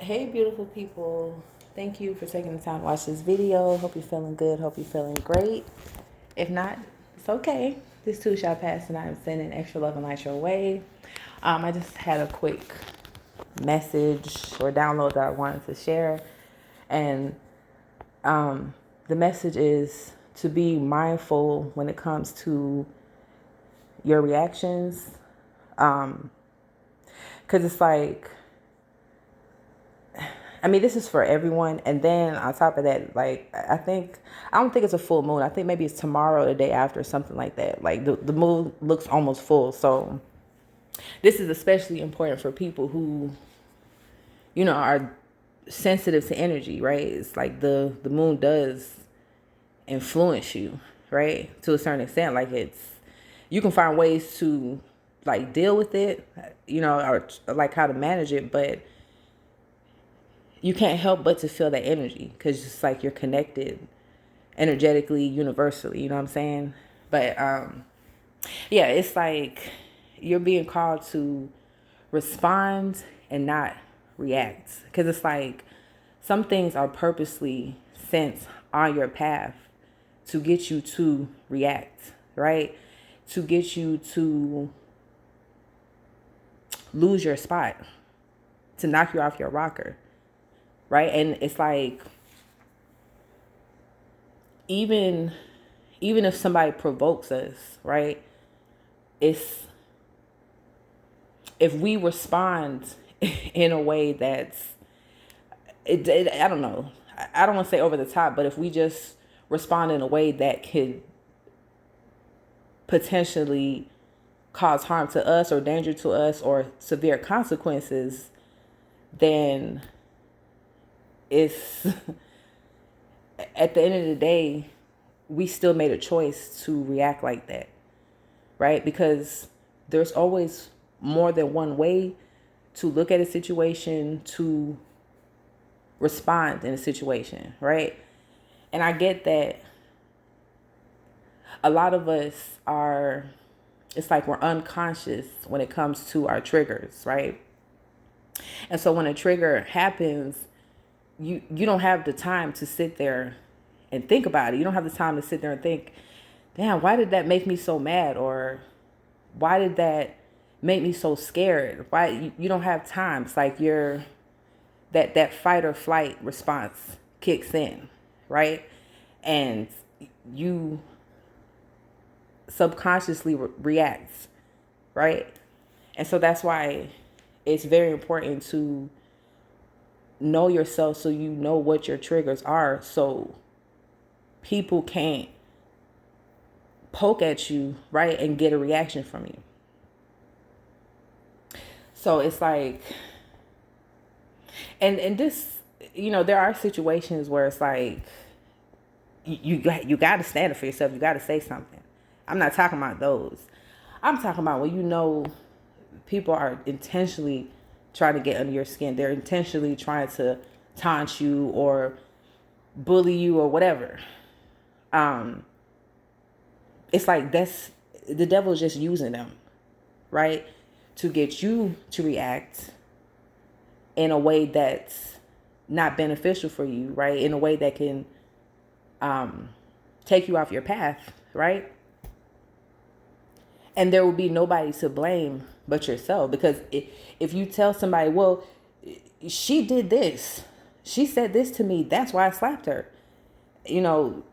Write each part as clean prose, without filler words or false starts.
Hey, beautiful people. Thank you for taking the time to watch this video. Hope you're feeling good. Hope you're feeling great. If not, it's okay. This too shall pass, and I'm sending extra love and light your way. I just had a quick message or download that I wanted to share. And the message is to be mindful when it comes to your reactions. Because it's like, I mean, this is for everyone. And then on top of that, like, I don't think it's a full moon. I think maybe it's tomorrow or the day after, something like that. Like, the moon looks almost full. So, this is especially important for people who, are sensitive to energy, right? It's like the moon does influence you, right? To a certain extent. Like, you can find ways to, like, deal with it, or like how to manage it. But you can't help but to feel that energy because it's like you're connected energetically, universally. You know what I'm saying? But yeah, it's like you're being called to respond and not react because it's like some things are purposely sent on your path to get you to react, right? To get you to lose your spot, to knock you off your rocker, right? And it's like even even if somebody provokes us, right? It's if we respond in a way that's I don't know. I don't want to say over the top, but if we just respond in a way that could potentially cause harm to us or danger to us or severe consequences, then it's at the end of the day, we still made a choice to react like that, right? Because there's always more than one way to look at a situation, to respond in a situation, right? And I get that a lot of us are, it's like we're unconscious when it comes to our triggers, right? And so when a trigger happens, you don't have the time to sit there and think about it. You don't have the time to sit there and think, damn, why did that make me so mad? Or why did that make me so scared? Why you don't have time. It's like you're that fight or flight response kicks in, right? And you subconsciously reacts, right? And so that's why it's very important to know yourself so you know what your triggers are so people can't poke at you, right, and get a reaction from you. So it's like, and this, there are situations where it's like you got to stand up for yourself. You got to say something. I'm not talking about those. I'm talking about when people are intentionally trying to get under your skin. They're intentionally trying to taunt you or bully you or whatever. It's like that's the devil is just using them, right, to get you to react in a way that's not beneficial for you, right? In a way that can take you off your path, right? And there will be nobody to blame but yourself because if you tell somebody, well, she did this, she said this to me, that's why I slapped her, you know,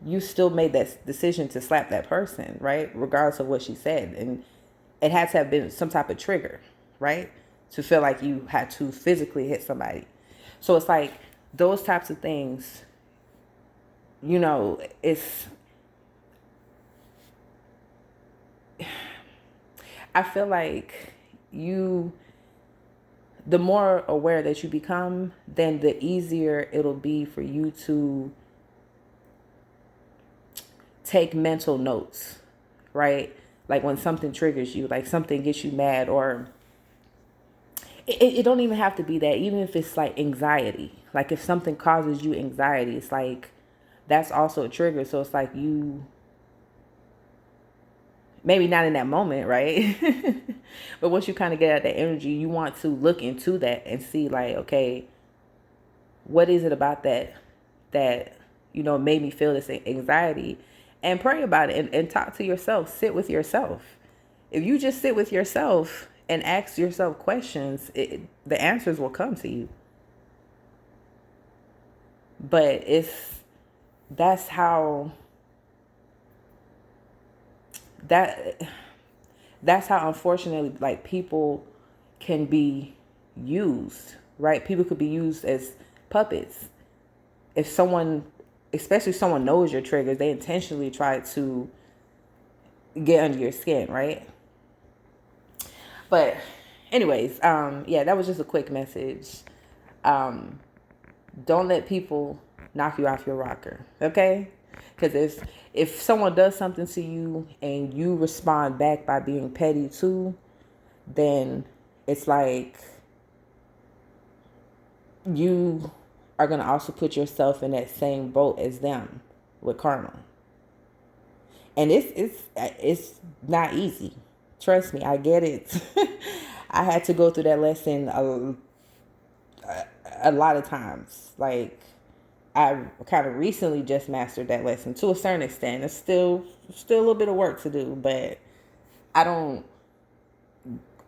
you still made that decision to slap that person, right? Regardless of what she said. And it had to have been some type of trigger, right? To feel like you had to physically hit somebody. So it's like those types of things, it's, I feel like you, the more aware that you become, then the easier it'll be for you to take mental notes, right? Like when something triggers you, like something gets you mad, or it don't even have to be that. Even if it's like anxiety, like if something causes you anxiety, it's like that's also a trigger. So it's like Maybe not in that moment, right? But once you kind of get out that energy, you want to look into that and see like, okay, what is it about that made me feel this anxiety, and pray about it, and talk to yourself, sit with yourself. If you just sit with yourself and ask yourself questions, the answers will come to you. But that's how that that's how, unfortunately, like, people can be used, right? People could be used as puppets. If someone, especially if someone knows your triggers, they intentionally try to get under your skin, right? But anyways, yeah, that was just a quick message. um don't let people knock you off your rocker, okay? Because if someone does something to you and you respond back by being petty too, then it's like you are going to also put yourself in that same boat as them with karma. And it's not easy. Trust me, I get it. I had to go through that lesson a lot of times. Like, I kind of recently just mastered that lesson to a certain extent. It's still a little bit of work to do, but I don't.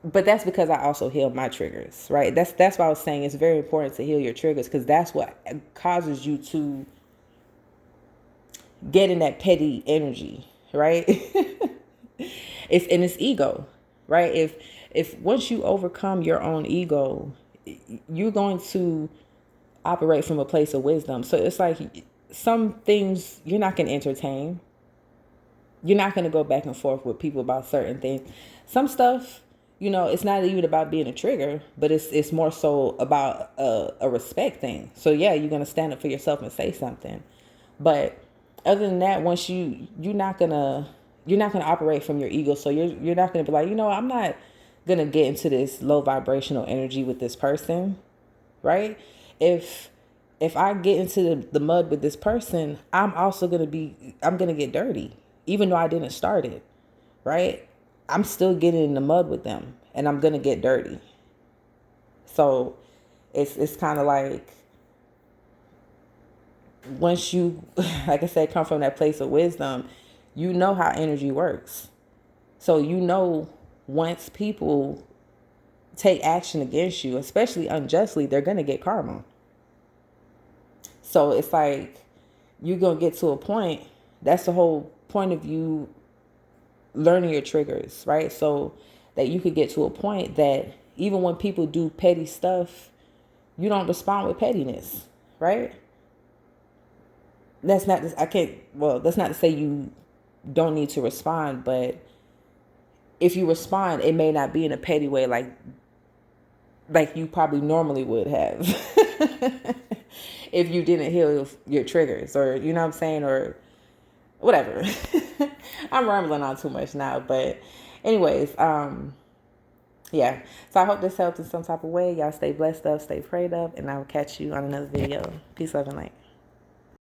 But that's because I also healed my triggers, right? That's why I was saying it's very important to heal your triggers, because that's what causes you to get in that petty energy, right? It's ego, right? If once you overcome your own ego, you're going to operate from a place of wisdom. So it's like some things you're not going to entertain. You're not going to go back and forth with people about certain things. Some stuff, it's not even about being a trigger, but it's more so about a respect thing. So yeah, you're going to stand up for yourself and say something. But other than that, once you're not going to operate from your ego. So you're not going to be like, I'm not going to get into this low vibrational energy with this person, right? If I get into the mud with this person, I'm going to get dirty, even though I didn't start it, right? I'm still getting in the mud with them, and I'm going to get dirty. So it's kind of like, once you, like I said, come from that place of wisdom, you know how energy works. So once people take action against you, especially unjustly, they're going to get karma. So it's like, you're going to get to a point. That's the whole point of you learning your triggers, right? So that you could get to a point that even when people do petty stuff, you don't respond with pettiness, right? That's not, that's not to say you don't need to respond, but if you respond, it may not be in a petty way like you probably normally would have if you didn't heal your triggers, or you know what I'm saying, or whatever. I'm rambling on too much now, but anyways, yeah. So I hope this helped in some type of way. Y'all stay blessed up, stay prayed up, and I will catch you on another video. Peace, love, and light.